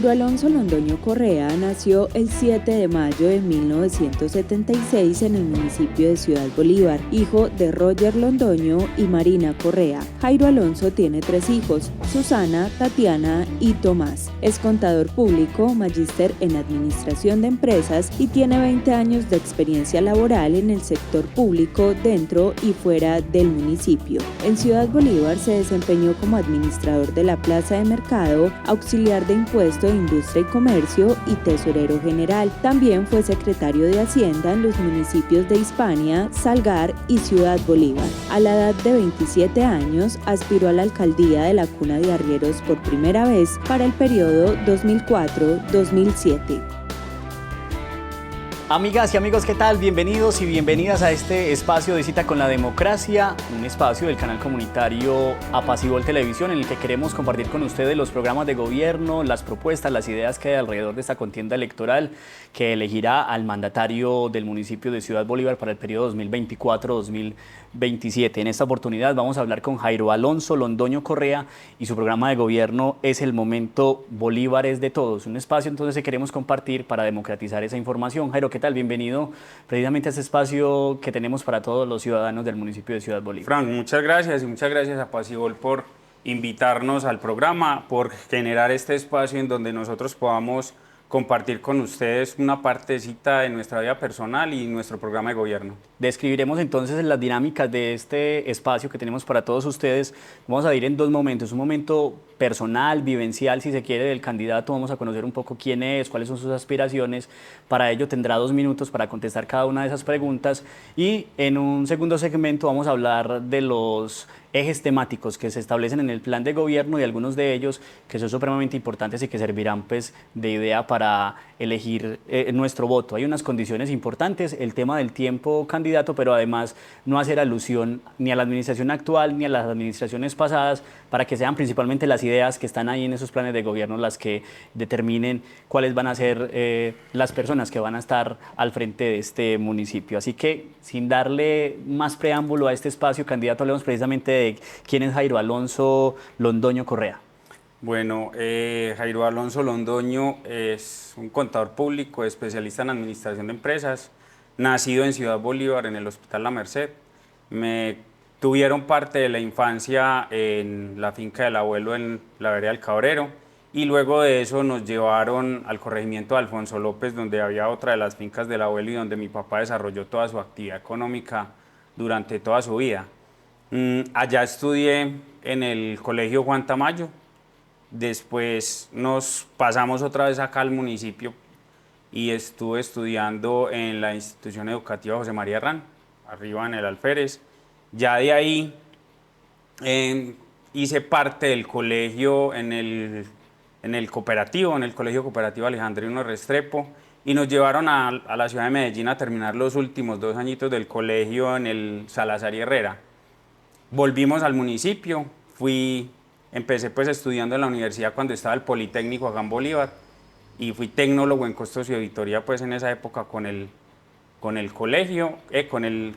Jairo Alonso Londoño Correa nació el 7 de mayo de 1976 en el municipio de Ciudad Bolívar, hijo de Roger Londoño y Marina Correa. Jairo Alonso tiene 3 hijos, Susana, Tatiana y Tomás. Es contador público, magíster en administración de empresas y tiene 20 años de experiencia laboral en el sector público dentro y fuera del municipio. En Ciudad Bolívar se desempeñó como administrador de la plaza de mercado, auxiliar de impuestos de Industria y Comercio y tesorero general. También fue secretario de Hacienda en los municipios de Hispania, Salgar y Ciudad Bolívar. A la edad de 27 años, aspiró a la alcaldía de la Cuna de Arrieros por primera vez para el periodo 2004-2007. Amigas y amigos, ¿qué tal? Bienvenidos y bienvenidas a este espacio de Cita con la Democracia, un espacio del canal comunitario Apaciguol Televisión en el que queremos compartir con ustedes los programas de gobierno, las propuestas, las ideas que hay alrededor de esta contienda electoral que elegirá al mandatario del municipio de Ciudad Bolívar para el periodo 2024-2027. En esta oportunidad vamos a hablar con Jairo Alonso Londoño Correa y su programa de gobierno es El Momento Bolívar es de Todos, un espacio entonces que queremos compartir para democratizar esa información. Jairo, ¿qué tal? Bienvenido precisamente a este espacio que tenemos para todos los ciudadanos del municipio de Ciudad Bolívar. Frank, muchas gracias y muchas gracias a Apaciguol por invitarnos al programa, por generar este espacio en donde nosotros podamos compartir con ustedes una partecita de nuestra vida personal y nuestro programa de gobierno. Describiremos entonces las dinámicas de este espacio que tenemos para todos ustedes. Vamos a ir en 2 momentos, un momento personal, vivencial, si se quiere, del candidato. Vamos a conocer un poco quién es, cuáles son sus aspiraciones. Para ello tendrá 2 minutos para contestar cada una de esas preguntas. Y en un segundo segmento vamos a hablar de los ejes temáticos que se establecen en el plan de gobierno y algunos de ellos que son supremamente importantes y que servirán pues de idea para elegir nuestro voto. Hay unas condiciones importantes, el tema del tiempo candidato, pero además no hacer alusión ni a la administración actual ni a las administraciones pasadas para que sean principalmente las ideas que están ahí en esos planes de gobierno las que determinen cuáles van a ser las personas que van a estar al frente de este municipio. Así que sin darle más preámbulo a este espacio, candidato, hablemos precisamente de quién es Jairo Alonso Londoño Correa. Bueno, Jairo Alonso Londoño es un contador público, especialista en administración de empresas, nacido en Ciudad Bolívar, en el Hospital La Merced. Me tuvieron parte de la infancia en la finca del abuelo en la vereda del Cabrero y luego de eso nos llevaron al corregimiento de Alfonso López, donde había otra de las fincas del abuelo y donde mi papá desarrolló toda su actividad económica durante toda su vida. Allá estudié en el Colegio Juan Tamayo, después nos pasamos otra vez acá al municipio y estuve estudiando en la institución educativa José María Herrán, arriba en el Alférez. Ya de ahí hice parte del colegio en el cooperativo, en el Colegio Cooperativo Alejandrino Restrepo, y nos llevaron a la ciudad de Medellín a terminar los últimos 2 añitos del colegio en el Salazar y Herrera. Volvimos al municipio, empecé pues estudiando en la universidad cuando estaba el Politécnico acá en Bolívar y fui tecnólogo en costos y auditoría pues en esa época con el colegio,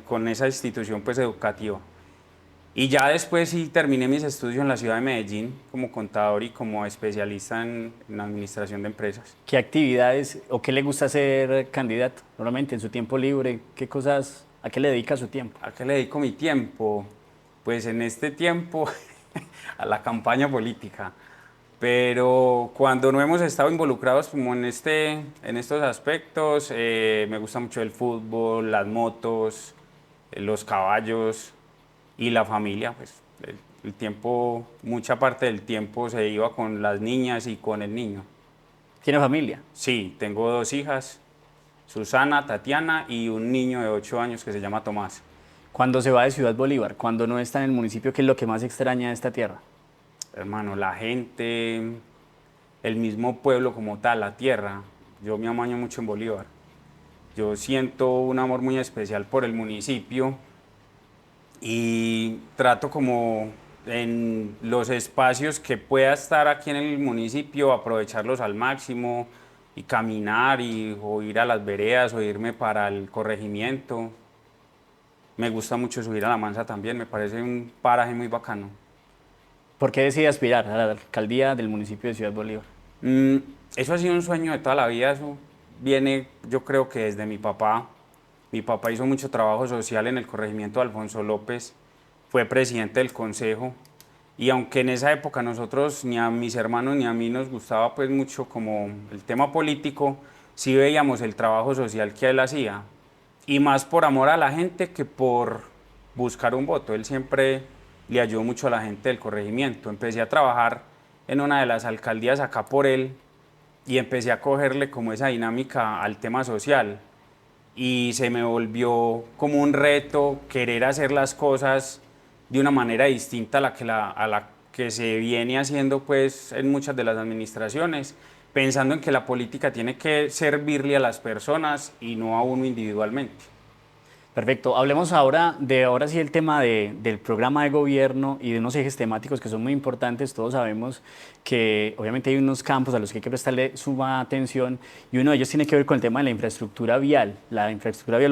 con esa institución pues educativa. Y ya después sí terminé mis estudios en la ciudad de Medellín como contador y como especialista en administración de empresas. ¿Qué actividades o qué le gusta hacer candidato normalmente en su tiempo libre? ¿Qué cosas, a qué le dedica su tiempo? ¿A qué le dedico mi tiempo? Pues en este tiempo a la campaña política, pero cuando no hemos estado involucrados como en estos aspectos, me gusta mucho el fútbol, las motos, los caballos y la familia. Pues el tiempo, mucha parte del tiempo se iba con las niñas y con el niño. ¿Tiene familia? Sí, tengo 2 hijas, Susana, Tatiana y un niño de 8 años que se llama Tomás. Cuando se va de Ciudad Bolívar, cuando no está en el municipio, ¿qué es lo que más extraña de esta tierra? Hermano, la gente, el mismo pueblo como tal, la tierra. Yo me amaño mucho en Bolívar. Yo siento un amor muy especial por el municipio y trato como en los espacios que pueda estar aquí en el municipio, aprovecharlos al máximo y caminar o ir a las veredas o irme para el corregimiento. Me gusta mucho subir a la Mansa también, me parece un paraje muy bacano. ¿Por qué decide aspirar a la alcaldía del municipio de Ciudad Bolívar? Eso ha sido un sueño de toda la vida, eso viene yo creo que desde mi papá. Mi papá hizo mucho trabajo social en el corregimiento de Alfonso López, fue presidente del consejo y aunque en esa época nosotros ni a mis hermanos ni a mí nos gustaba pues mucho como el tema político, sí veíamos el trabajo social que él hacía y más por amor a la gente que por buscar un voto. Él siempre le ayudó mucho a la gente del corregimiento. Empecé a trabajar en una de las alcaldías acá por él y empecé a cogerle como esa dinámica al tema social y se me volvió como un reto querer hacer las cosas de una manera distinta a la que se viene haciendo pues en muchas de las administraciones, pensando en que la política tiene que servirle a las personas y no a uno individualmente. Perfecto. Hablemos ahora sí el tema del programa de gobierno y de unos ejes temáticos que son muy importantes. Todos sabemos que obviamente hay unos campos a los que hay que prestarle suma atención y uno de ellos tiene que ver con el tema de la infraestructura vial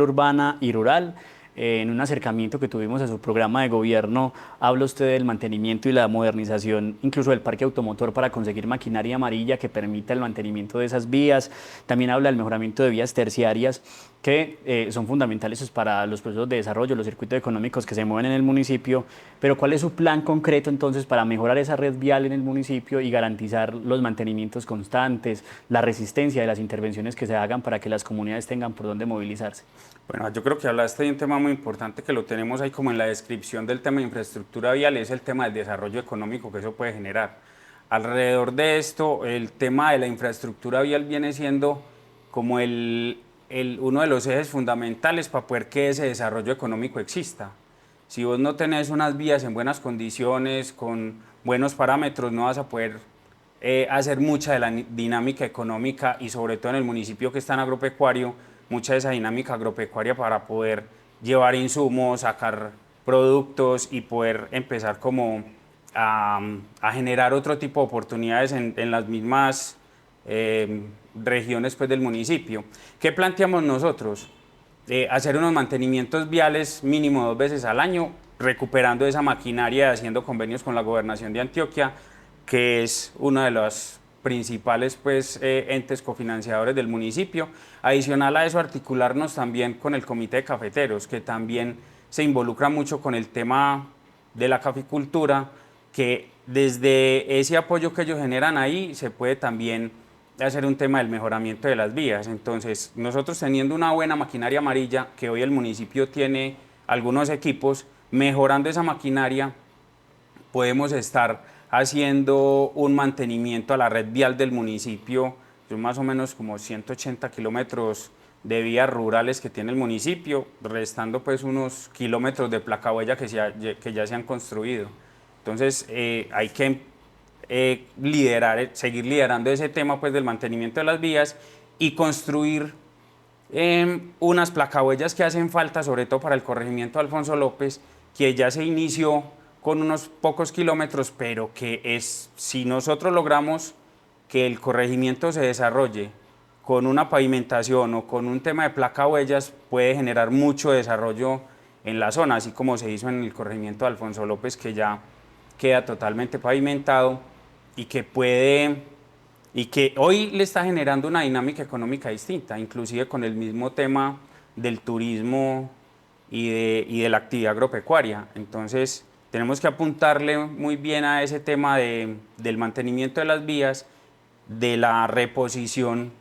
urbana y rural. En un acercamiento que tuvimos a su programa de gobierno, habla usted del mantenimiento y la modernización, incluso del parque automotor para conseguir maquinaria amarilla que permita el mantenimiento de esas vías. También habla del mejoramiento de vías terciarias que son fundamentales pues, para los procesos de desarrollo, los circuitos económicos que se mueven en el municipio. Pero ¿cuál es su plan concreto entonces para mejorar esa red vial en el municipio y garantizar los mantenimientos constantes, la resistencia de las intervenciones que se hagan para que las comunidades tengan por dónde movilizarse? Bueno, yo creo que hablaste de un tema muy importante que lo tenemos ahí como en la descripción del tema de infraestructura vial, es el tema del desarrollo económico que eso puede generar. Alrededor de esto, el tema de la infraestructura vial viene siendo como uno de los ejes fundamentales para poder que ese desarrollo económico exista. Si vos no tenés unas vías en buenas condiciones, con buenos parámetros, no vas a poder hacer mucha de la dinámica económica y sobre todo en el municipio que es tan agropecuario, mucha de esa dinámica agropecuaria para poder llevar insumos, sacar productos y poder empezar como a generar otro tipo de oportunidades en las mismas regiones pues, del municipio. ¿Qué planteamos nosotros? Hacer unos mantenimientos viales mínimo 2 veces al año, recuperando esa maquinaria, haciendo convenios con la Gobernación de Antioquia, que es una de las principales pues, entes cofinanciadores del municipio. Adicional a eso, articularnos también con el Comité de Cafeteros, que también se involucra mucho con el tema de la caficultura, que desde ese apoyo que ellos generan ahí se puede también hacer un tema del mejoramiento de las vías. Entonces, nosotros teniendo una buena maquinaria amarilla, que hoy el municipio tiene algunos equipos, mejorando esa maquinaria, podemos estar haciendo un mantenimiento a la red vial del municipio, son más o menos como 180 kilómetros de vías rurales que tiene el municipio, restando pues unos kilómetros de placahuella que ya se han construido. Entonces hay que seguir liderando ese tema pues, del mantenimiento de las vías y construir unas placahuellas que hacen falta, sobre todo para el corregimiento de Alfonso López, que ya se inició con unos pocos kilómetros, pero que es, si nosotros logramos que el corregimiento se desarrolle con una pavimentación o con un tema de placahuellas, puede generar mucho desarrollo en la zona, así como se hizo en el corregimiento de Alfonso López, que ya queda totalmente pavimentado y que hoy le está generando una dinámica económica distinta, inclusive con el mismo tema del turismo y de la actividad agropecuaria. Entonces, tenemos que apuntarle muy bien a ese tema del mantenimiento de las vías, de la reposición,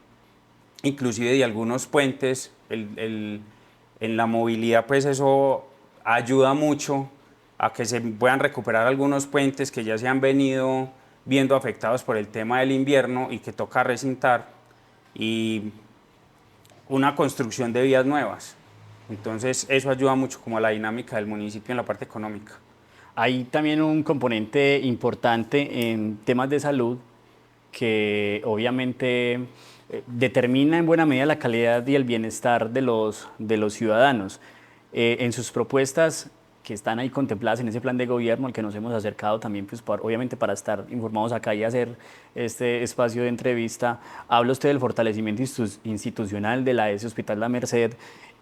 inclusive de algunos puentes. En la movilidad, pues eso ayuda mucho a que se puedan recuperar algunos puentes que ya se han venido viendo afectados por el tema del invierno y que toca recintar, y una construcción de vías nuevas. Entonces eso ayuda mucho como a la dinámica del municipio en la parte económica. Hay también un componente importante en temas de salud que obviamente determina en buena medida la calidad y el bienestar de los ciudadanos. En sus propuestas que están ahí contempladas en ese plan de gobierno al que nos hemos acercado también, pues, obviamente para estar informados acá y hacer este espacio de entrevista, habla usted del fortalecimiento institucional de la ES Hospital La Merced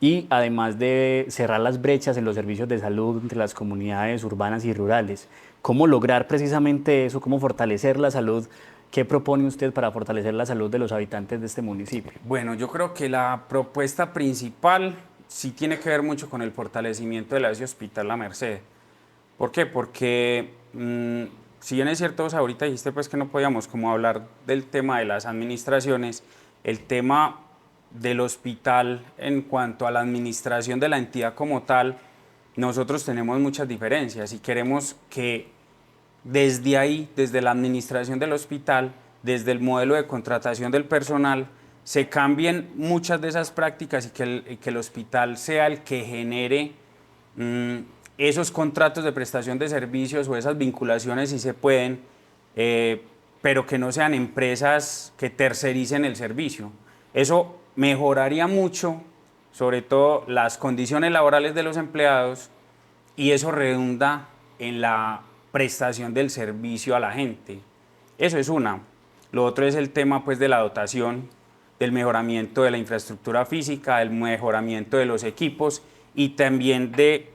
y además de cerrar las brechas en los servicios de salud entre las comunidades urbanas y rurales. ¿Cómo lograr precisamente eso? ¿Cómo fortalecer la salud ¿Qué propone usted para fortalecer la salud de los habitantes de este municipio? Bueno, yo creo que la propuesta principal sí tiene que ver mucho con el fortalecimiento de la ese Hospital La Merced. ¿Por qué? Porque si bien es cierto, vos ahorita dijiste pues que no podíamos como hablar del tema de las administraciones, el tema del hospital en cuanto a la administración de la entidad como tal, nosotros tenemos muchas diferencias y queremos que desde ahí, desde la administración del hospital, desde el modelo de contratación del personal, se cambien muchas de esas prácticas y que el hospital sea el que genere esos contratos de prestación de servicios o esas vinculaciones si se pueden, pero que no sean empresas que tercericen el servicio. Eso mejoraría mucho, sobre todo las condiciones laborales de los empleados, y eso redunda en la prestación del servicio a la gente. Eso es una. Lo otro es el tema pues de la dotación, del mejoramiento de la infraestructura física, del mejoramiento de los equipos y también de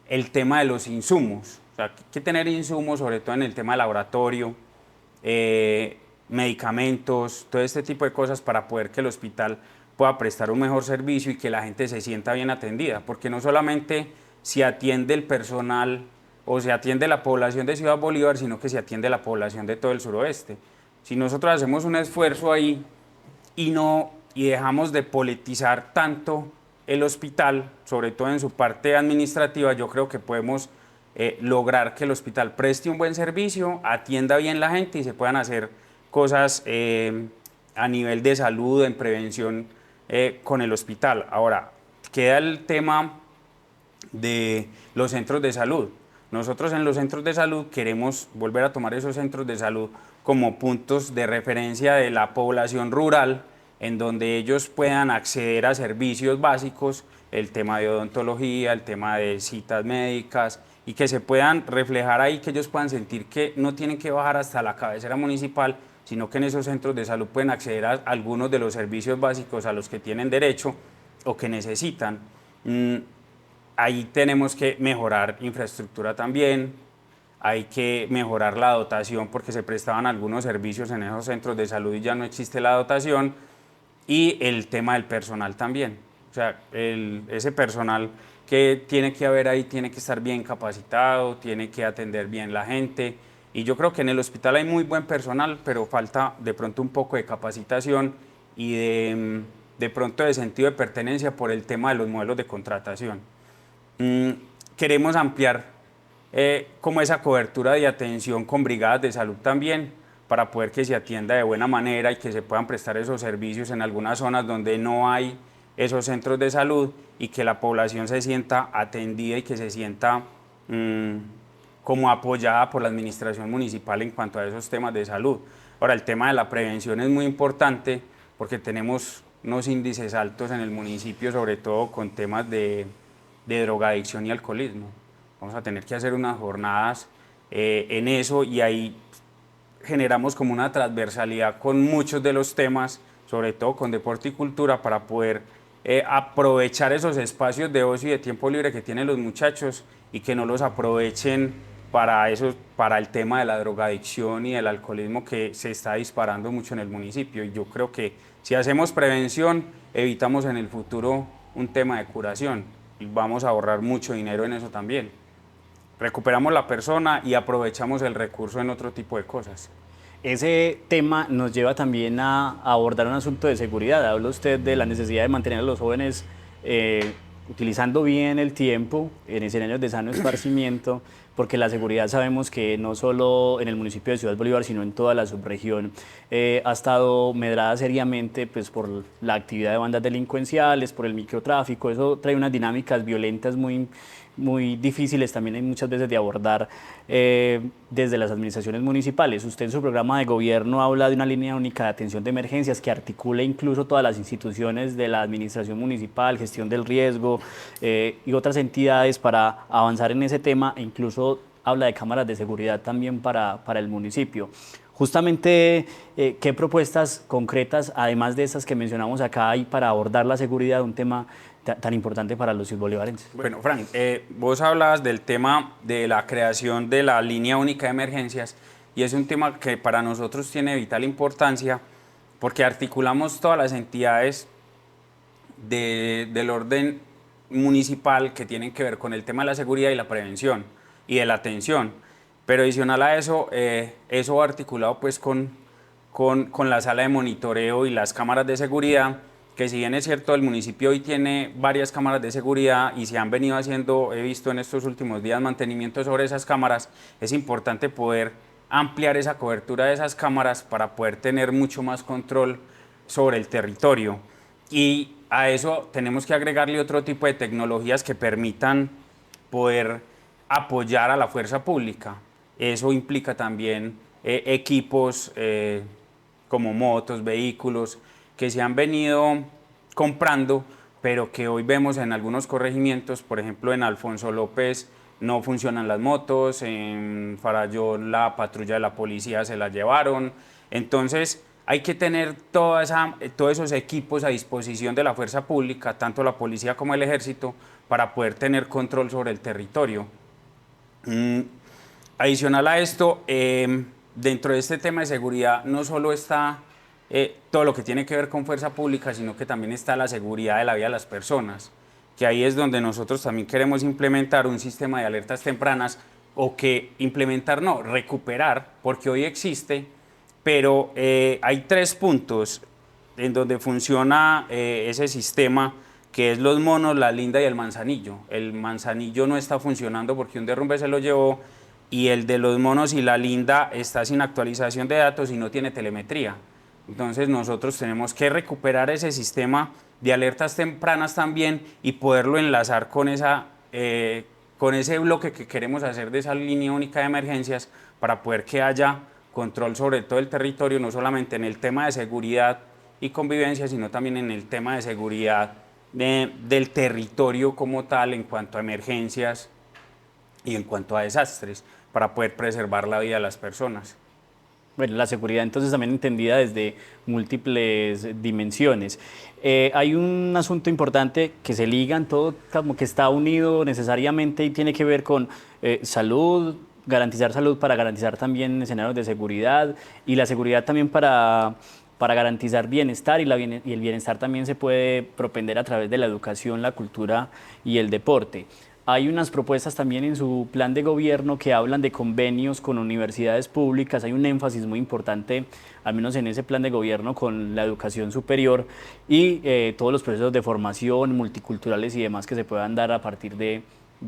el tema de los insumos. O sea, hay que tener insumos, sobre todo en el tema de laboratorio, medicamentos, todo este tipo de cosas para poder que el hospital pueda prestar un mejor servicio y que la gente se sienta bien atendida, porque no solamente se atiende el personal o se atiende la población de Ciudad Bolívar, sino que se atiende la población de todo el suroeste. Si nosotros hacemos un esfuerzo ahí y dejamos de politizar tanto el hospital, sobre todo en su parte administrativa, yo creo que podemos lograr que el hospital preste un buen servicio, atienda bien la gente y se puedan hacer cosas a nivel de salud, en prevención con el hospital. Ahora, queda el tema de los centros de salud. Nosotros en los centros de salud queremos volver a tomar esos centros de salud como puntos de referencia de la población rural, en donde ellos puedan acceder a servicios básicos, el tema de odontología, el tema de citas médicas, y que se puedan reflejar ahí, que ellos puedan sentir que no tienen que bajar hasta la cabecera municipal, sino que en esos centros de salud pueden acceder a algunos de los servicios básicos a los que tienen derecho o que necesitan. Ahí tenemos que mejorar infraestructura también, hay que mejorar la dotación porque se prestaban algunos servicios en esos centros de salud y ya no existe la dotación, y el tema del personal también. O sea, ese personal que tiene que haber ahí tiene que estar bien capacitado, tiene que atender bien la gente, y yo creo que en el hospital hay muy buen personal, pero falta de pronto un poco de capacitación y de pronto de sentido de pertenencia por el tema de los modelos de contratación. Queremos ampliar como esa cobertura de atención con brigadas de salud también, para poder que se atienda de buena manera y que se puedan prestar esos servicios en algunas zonas donde no hay esos centros de salud, y que la población se sienta atendida y que se sienta como apoyada por la administración municipal en cuanto a esos temas de salud. Ahora, el tema de la prevención es muy importante porque tenemos unos índices altos en el municipio, sobre todo con temas de drogadicción y alcoholismo. Vamos a tener que hacer unas jornadas en eso, y ahí generamos como una transversalidad con muchos de los temas, sobre todo con deporte y cultura, para poder aprovechar esos espacios de ocio y de tiempo libre que tienen los muchachos y que no los aprovechen para el tema de la drogadicción y del alcoholismo que se está disparando mucho en el municipio. Y yo creo que si hacemos prevención, evitamos en el futuro un tema de curación y vamos a ahorrar mucho dinero en eso también. Recuperamos la persona y aprovechamos el recurso en otro tipo de cosas. Ese tema nos lleva también a abordar un asunto de seguridad. Habla usted de la necesidad de mantener a los jóvenes utilizando bien el tiempo en escenarios de sano esparcimiento, porque la seguridad sabemos que no solo en el municipio de Ciudad Bolívar, sino en toda la subregión, ha estado medrada seriamente pues, por la actividad de bandas delincuenciales, por el microtráfico. Eso trae unas dinámicas violentas muy difíciles también hay muchas veces de abordar desde las administraciones municipales. Usted en su programa de gobierno habla de una línea única de atención de emergencias que articule incluso todas las instituciones de la administración municipal, gestión del riesgo y otras entidades para avanzar en ese tema, e incluso habla de cámaras de seguridad también para el municipio. Justamente, ¿qué propuestas concretas, además de esas que mencionamos acá, hay para abordar la seguridad, un tema tan importante para los bolívarenses? Bueno, Frank, vos hablabas del tema de la creación de la línea única de emergencias, y es un tema que para nosotros tiene vital importancia porque articulamos todas las entidades del orden municipal que tienen que ver con el tema de la seguridad y la prevención y de la atención. Pero adicional a eso, eso va articulado pues con la sala de monitoreo y las cámaras de seguridad, que si bien es cierto, el municipio hoy tiene varias cámaras de seguridad y se han venido haciendo, he visto en estos últimos días, mantenimiento sobre esas cámaras, es importante poder ampliar esa cobertura de esas cámaras para poder tener mucho más control sobre el territorio. Y a eso tenemos que agregarle otro tipo de tecnologías que permitan poder apoyar a la fuerza pública. Eso implica también equipos como motos, vehículos, que se han venido comprando, pero que hoy vemos en algunos corregimientos, por ejemplo en Alfonso López no funcionan las motos, en Farallón la patrulla de la policía se la llevaron, entonces hay que tener todos esos equipos a disposición de la fuerza pública, tanto la policía como el ejército, para poder tener control sobre el territorio. Adicional a esto, dentro de este tema de seguridad no solo está todo lo que tiene que ver con fuerza pública, sino que también está la seguridad de la vida de las personas, que ahí es donde nosotros también queremos implementar un sistema de alertas tempranas, o que implementar no, recuperar, porque hoy existe, pero hay 3 puntos en donde funciona ese sistema, que es Los Monos, La Linda y el Manzanillo. El Manzanillo no está funcionando porque un derrumbe se lo llevó, y el de Los Monos y La Linda está sin actualización de datos y no tiene telemetría. Entonces nosotros tenemos que recuperar ese sistema de alertas tempranas también y poderlo enlazar con ese bloque que queremos hacer de esa línea única de emergencias, para poder que haya control sobre todo el territorio, no solamente en el tema de seguridad y convivencia, sino también en el tema de seguridad del territorio como tal, en cuanto a emergencias y en cuanto a desastres, para poder preservar la vida de las personas. Bueno, la seguridad entonces también entendida desde múltiples dimensiones. Hay un asunto importante que se ligan, todo como que está unido necesariamente y tiene que ver con salud, garantizar salud para garantizar también escenarios de seguridad, y la seguridad también para garantizar bienestar, y el bienestar también se puede propender a través de la educación, la cultura y el deporte. Hay unas propuestas también en su plan de gobierno que hablan de convenios con universidades públicas. Hay un énfasis muy importante, al menos en ese plan de gobierno, con la educación superior y todos los procesos de formación multiculturales y demás que se puedan dar a partir de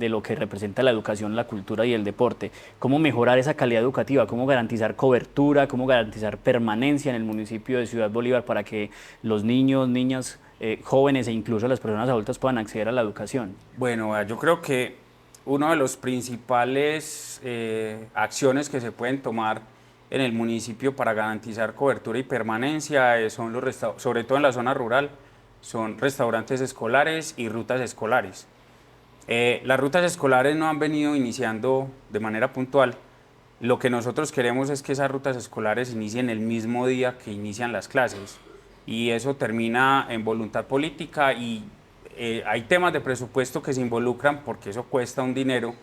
lo que representa la educación, la cultura y el deporte. Cómo mejorar esa calidad educativa, cómo garantizar cobertura, cómo garantizar permanencia en el municipio de Ciudad Bolívar para que los niños, niñas, jóvenes e incluso las personas adultas puedan acceder a la educación. Bueno, yo creo que uno de los principales acciones que se pueden tomar en el municipio para garantizar cobertura y permanencia son sobre todo en la zona rural, son restaurantes escolares y rutas escolares. Las rutas escolares no han venido iniciando de manera puntual. Lo que nosotros queremos es que esas rutas escolares inicien el mismo día que inician las clases, y eso termina en voluntad política, y hay temas de presupuesto que se involucran porque eso cuesta un dinero,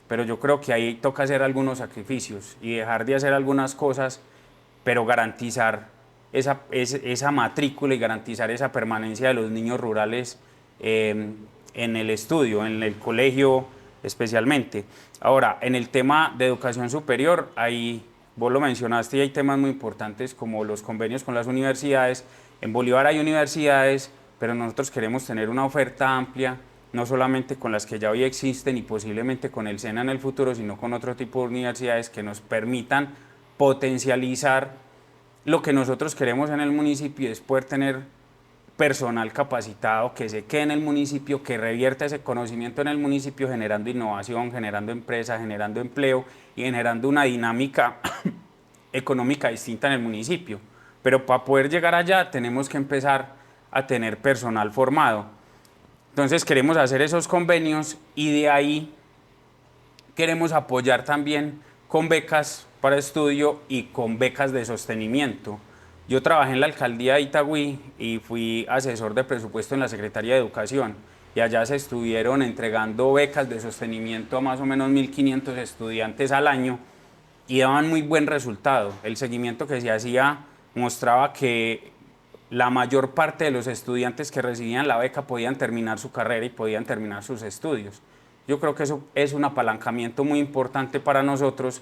pero yo creo que ahí toca hacer algunos sacrificios y dejar de hacer algunas cosas, pero garantizar esa matrícula y garantizar esa permanencia de los niños rurales en el estudio, en el colegio especialmente. Ahora, en el tema de educación superior, ahí vos lo mencionaste y hay temas muy importantes como los convenios con las universidades. En Bolívar hay universidades, pero nosotros queremos tener una oferta amplia, no solamente con las que ya hoy existen y posiblemente con el SENA en el futuro, sino con otro tipo de universidades que nos permitan potencializar lo que nosotros queremos en el municipio, y es poder tener personal capacitado que se quede en el municipio, que revierta ese conocimiento en el municipio, generando innovación, generando empresas, generando empleo y generando una dinámica económica distinta en el municipio. Pero para poder llegar allá tenemos que empezar a tener personal formado. Entonces queremos hacer esos convenios, y de ahí queremos apoyar también con becas para estudio y con becas de sostenimiento. Yo trabajé en la alcaldía de Itagüí y fui asesor de presupuesto en la Secretaría de Educación, y allá se estuvieron entregando becas de sostenimiento a más o menos 1.500 estudiantes al año, y daban muy buen resultado. El seguimiento que se hacía mostraba que la mayor parte de los estudiantes que recibían la beca podían terminar su carrera y podían terminar sus estudios. Yo creo que eso es un apalancamiento muy importante para nosotros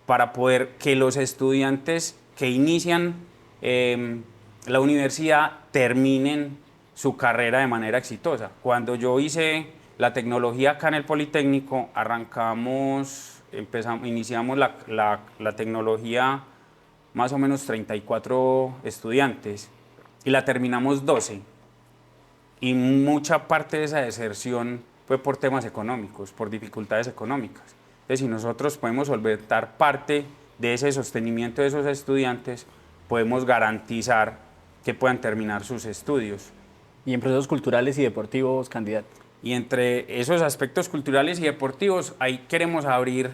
para poder que los estudiantes que inician la universidad terminen su carrera de manera exitosa. Cuando yo hice la tecnología acá en el Politécnico, iniciamos la tecnología más o menos 34 estudiantes y la terminamos 12. Y mucha parte de esa deserción fue por temas económicos, por dificultades económicas. Entonces, si nosotros podemos solventar parte de ese sostenimiento de esos estudiantes, podemos garantizar que puedan terminar sus estudios. Y en procesos culturales y deportivos, candidato. Y entre esos aspectos culturales y deportivos, ahí queremos abrir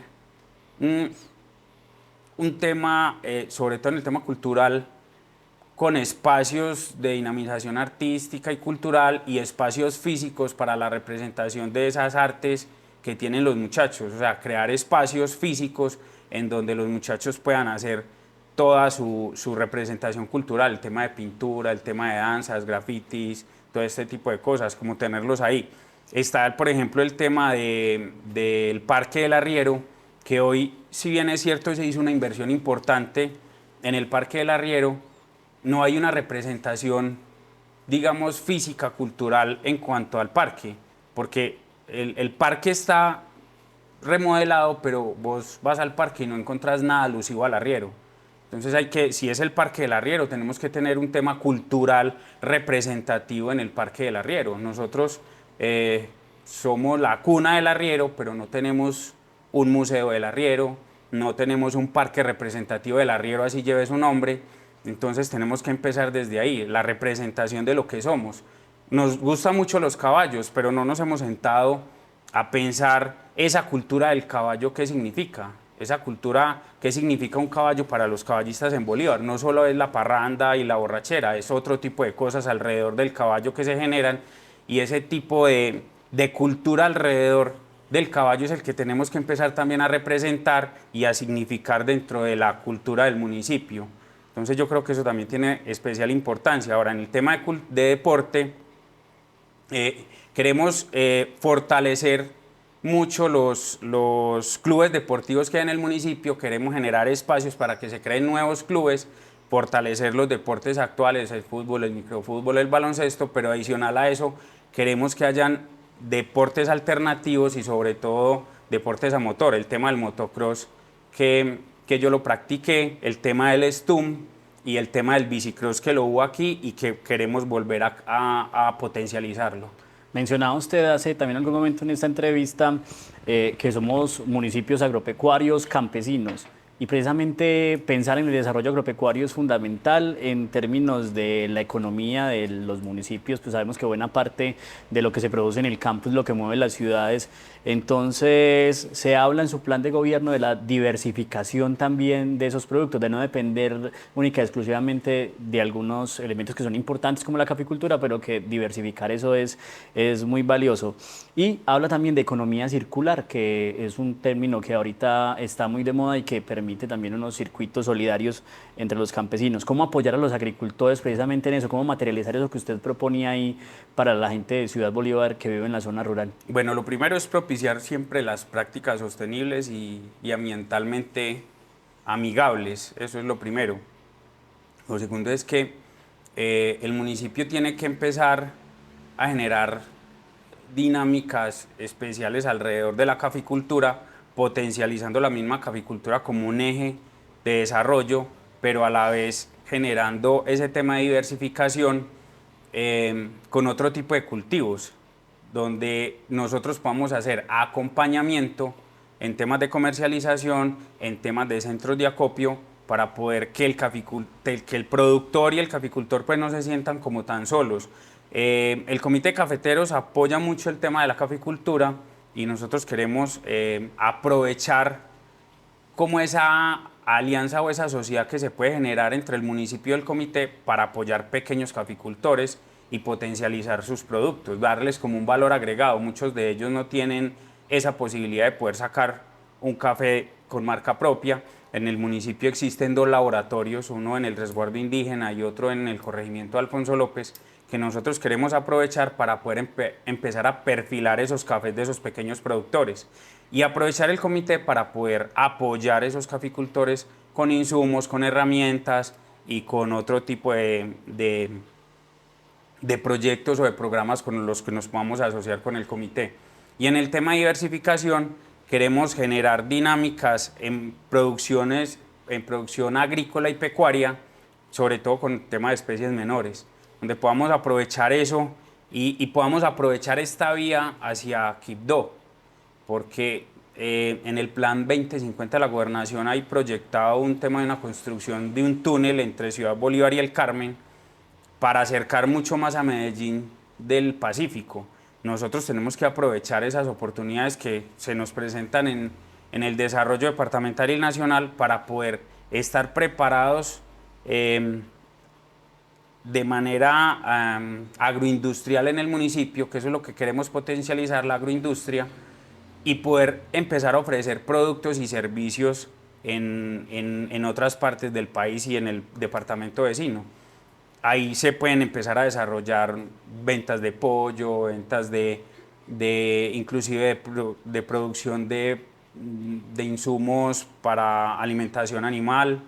un tema, sobre todo en el tema cultural, con espacios de dinamización artística y cultural y espacios físicos para la representación de esas artes que tienen los muchachos. O sea, crear espacios físicos en donde los muchachos puedan hacer toda su representación cultural, el tema de pintura, el tema de danzas, grafitis, todo este tipo de cosas, como tenerlos ahí. Está, por ejemplo, el tema del Parque del Arriero, que hoy, si bien es cierto, se hizo una inversión importante en el Parque del Arriero, no hay una representación, digamos, física, cultural en cuanto al parque, porque el parque está remodelado, pero vos vas al parque y no encontrás nada alusivo al arriero. Entonces si es el Parque del Arriero, tenemos que tener un tema cultural representativo en el Parque del Arriero. Nosotros somos la cuna del arriero, pero no tenemos un museo del arriero, no tenemos un parque representativo del arriero, así lleve su nombre. Entonces tenemos que empezar desde ahí, la representación de lo que somos. Nos gustan mucho los caballos, pero no nos hemos sentado a pensar esa cultura del caballo, qué significa. Esa cultura, qué significa un caballo para los caballistas en Bolívar. No solo es la parranda y la borrachera, es otro tipo de cosas alrededor del caballo que se generan, y ese tipo de cultura alrededor del caballo es el que tenemos que empezar también a representar y a significar dentro de la cultura del municipio. Entonces yo creo que eso también tiene especial importancia. Ahora, en el tema de deporte, queremos fortalecer mucho los clubes deportivos que hay en el municipio, queremos generar espacios para que se creen nuevos clubes, fortalecer los deportes actuales, el fútbol, el microfútbol, el baloncesto, pero adicional a eso queremos que hayan deportes alternativos y sobre todo deportes a motor, el tema del motocross que yo lo practiqué, el tema del STUM y el tema del bicicross que lo hubo aquí y que queremos volver a potencializarlo. Mencionaba usted hace también algún momento en esta entrevista que somos municipios agropecuarios campesinos, y precisamente pensar en el desarrollo agropecuario es fundamental en términos de la economía de los municipios. Pues sabemos que buena parte de lo que se produce en el campo es lo que mueve las ciudades. Entonces se habla en su plan de gobierno de la diversificación también de esos productos, de no depender única y exclusivamente de algunos elementos que son importantes como la caficultura, pero que diversificar eso es muy valioso. Y habla también de economía circular, que es un término que ahorita está muy de moda y que permite también unos circuitos solidarios entre los campesinos. ¿Cómo apoyar a los agricultores precisamente en eso? ¿Cómo materializar eso que usted proponía ahí para la gente de Ciudad Bolívar que vive en la zona rural? Bueno, lo primero es propiciar siempre las prácticas sostenibles y ambientalmente amigables, eso es lo primero. Lo segundo es que el municipio tiene que empezar a generar dinámicas especiales alrededor de la caficultura, potencializando la misma caficultura como un eje de desarrollo, pero a la vez generando ese tema de diversificación con otro tipo de cultivos, donde nosotros podamos hacer acompañamiento en temas de comercialización, en temas de centros de acopio, para poder que el productor y el caficultor pues no se sientan como tan solos. El Comité de Cafeteros apoya mucho el tema de la caficultura y nosotros queremos aprovechar como esa alianza o esa sociedad que se puede generar entre el municipio y el comité para apoyar pequeños caficultores y potencializar sus productos, darles como un valor agregado. Muchos de ellos no tienen esa posibilidad de poder sacar un café con marca propia, En el municipio existen 2 laboratorios, uno en el resguardo indígena y otro en el corregimiento Alfonso López, que nosotros queremos aprovechar para poder empezar a perfilar esos cafés de esos pequeños productores y aprovechar el comité para poder apoyar a esos caficultores con insumos, con herramientas y con otro tipo de proyectos o de programas con los que nos podamos asociar con el comité. Y en el tema de diversificación, queremos generar dinámicas en producción agrícola y pecuaria, sobre todo con el tema de especies menores, donde podamos aprovechar eso y podamos aprovechar esta vía hacia Quibdó, porque en el plan 2050 de la gobernación hay proyectado un tema de una construcción de un túnel entre Ciudad Bolívar y El Carmen para acercar mucho más a Medellín del Pacífico. Nosotros tenemos que aprovechar esas oportunidades que se nos presentan en el desarrollo departamental y nacional para poder estar preparados de manera agroindustrial en el municipio, que eso es lo que queremos potencializar, la agroindustria, y poder empezar a ofrecer productos y servicios en otras partes del país y en el departamento vecino. Ahí se pueden empezar a desarrollar ventas de pollo, ventas inclusive de producción de insumos para alimentación animal,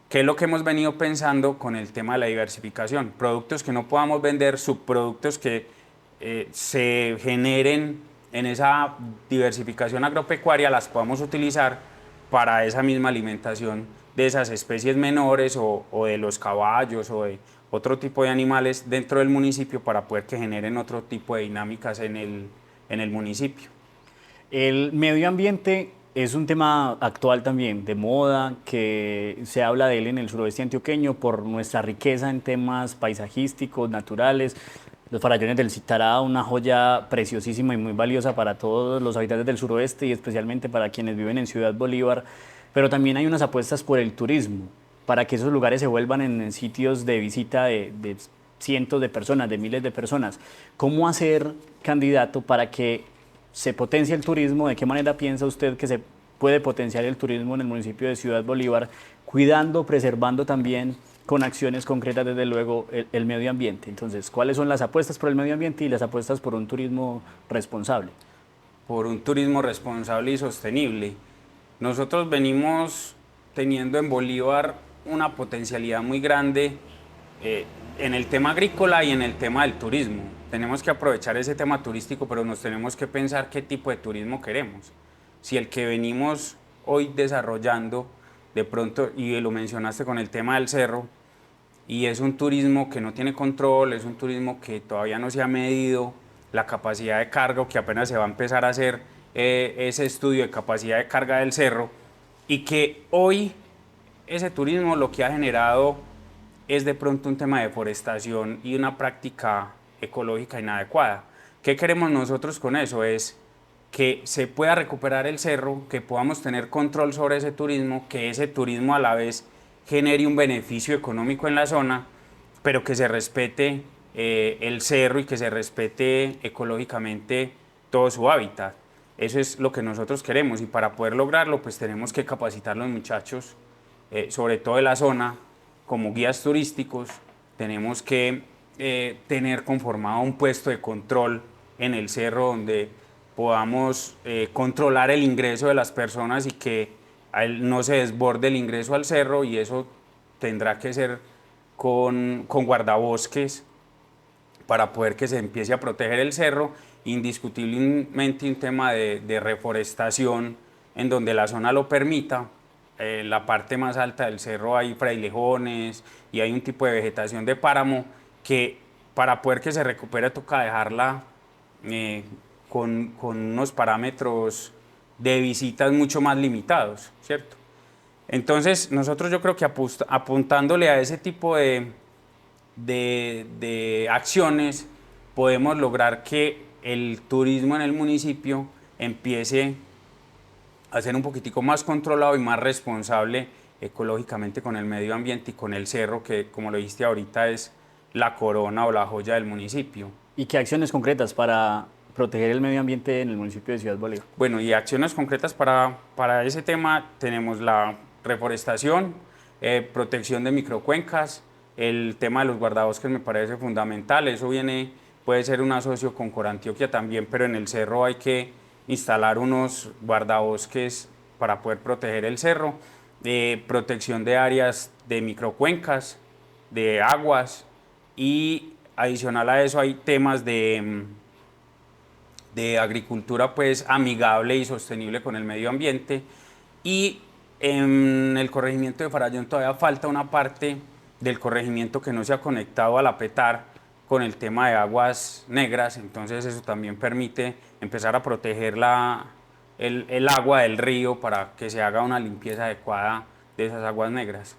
que es lo que hemos venido pensando con el tema de la diversificación. Productos que no podamos vender, subproductos que se generen en esa diversificación agropecuaria, las podamos utilizar para esa misma alimentación de esas especies menores o de los caballos o de otro tipo de animales dentro del municipio para poder que generen otro tipo de dinámicas en el municipio. El medio ambiente es un tema actual también, de moda, que se habla de él en el suroeste antioqueño por nuestra riqueza en temas paisajísticos, naturales. Los farallones del Citará, una joya preciosísima y muy valiosa para todos los habitantes del suroeste y especialmente para quienes viven en Ciudad Bolívar, pero también hay unas apuestas por el turismo, para que esos lugares se vuelvan en sitios de visita de cientos de personas, de miles de personas. ¿Cómo hacer, candidato, para que se potencie el turismo? ¿De qué manera piensa usted que se puede potenciar el turismo en el municipio de Ciudad Bolívar, cuidando, preservando también con acciones concretas, desde luego, el medio ambiente? Entonces, ¿cuáles son las apuestas por el medio ambiente y las apuestas por un turismo responsable? Por un turismo responsable y sostenible. Nosotros venimos teniendo en Bolívar una potencialidad muy grande en el tema agrícola y en el tema del turismo. Tenemos que aprovechar ese tema turístico, pero nos tenemos que pensar qué tipo de turismo queremos. Si el que venimos hoy desarrollando, de pronto, y lo mencionaste con el tema del cerro, y es un turismo que no tiene control, es un turismo que todavía no se ha medido la capacidad de carga, que apenas se va a empezar a hacer ese estudio de capacidad de carga del cerro, y que hoy ese turismo lo que ha generado es de pronto un tema de deforestación y una práctica ecológica inadecuada. ¿Qué queremos nosotros con eso? Es que se pueda recuperar el cerro, que podamos tener control sobre ese turismo, que ese turismo a la vez genere un beneficio económico en la zona, pero que se respete el cerro y que se respete ecológicamente todo su hábitat. Eso es lo que nosotros queremos, y para poder lograrlo pues tenemos que capacitar a los muchachos, sobre todo de la zona, como guías turísticos. Tenemos que tener conformado un puesto de control en el cerro donde podamos controlar el ingreso de las personas y que no se desborde el ingreso al cerro, y eso tendrá que ser con guardabosques para poder que se empiece a proteger el cerro. Indiscutiblemente un tema de reforestación en donde la zona lo permita. La parte más alta del cerro hay frailejones y hay un tipo de vegetación de páramo que para poder que se recupere toca dejarla con unos parámetros de visitas mucho más limitados, ¿cierto? Entonces nosotros, yo creo que apuntándole a ese tipo de acciones, podemos lograr que el turismo en el municipio empiece a ser un poquitico más controlado y más responsable ecológicamente con el medio ambiente y con el cerro, que, como lo dijiste ahorita, es la corona o la joya del municipio. ¿Y qué acciones concretas para proteger el medio ambiente en el municipio de Ciudad Bolívar? Bueno, y acciones concretas para ese tema tenemos reforestación, protección de microcuencas, el tema de los guardabosques me parece fundamental, eso puede ser un asocio con Corantioquia también, pero en el cerro hay que instalar unos guardabosques para poder proteger el cerro, protección de áreas de microcuencas, de aguas, y adicional a eso hay temas de agricultura pues amigable y sostenible con el medio ambiente. Y en el corregimiento de Farallón todavía falta una parte del corregimiento que no se ha conectado al APETAR con el tema de aguas negras, entonces eso también permite empezar a proteger el agua del río para que se haga una limpieza adecuada de esas aguas negras.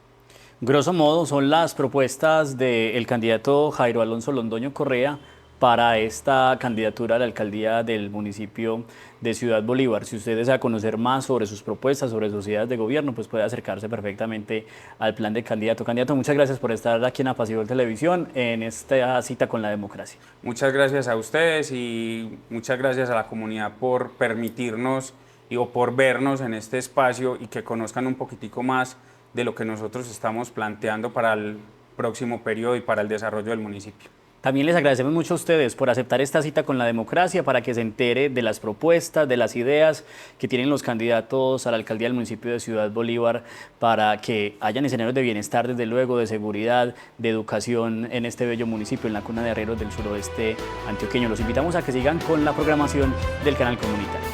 Grosso modo, son las propuestas del candidato Jairo Alonso Londoño Correa para esta candidatura a la alcaldía del municipio de Ciudad Bolívar. Si usted desea conocer más sobre sus propuestas, sobre sus ideas de gobierno, pues puede acercarse perfectamente al plan de candidato. Candidato, muchas gracias por estar aquí en Apasional Televisión en esta cita con la democracia. Muchas gracias a ustedes y muchas gracias a la comunidad por permitirnos o por vernos en este espacio y que conozcan un poquitico más de lo que nosotros estamos planteando para el próximo periodo y para el desarrollo del municipio. También les agradecemos mucho a ustedes por aceptar esta cita con la democracia para que se entere de las propuestas, de las ideas que tienen los candidatos a la alcaldía del municipio de Ciudad Bolívar para que hayan escenarios de bienestar, desde luego, de seguridad, de educación en este bello municipio, en la cuna de arrieros del suroeste antioqueño. Los invitamos a que sigan con la programación del canal comunitario.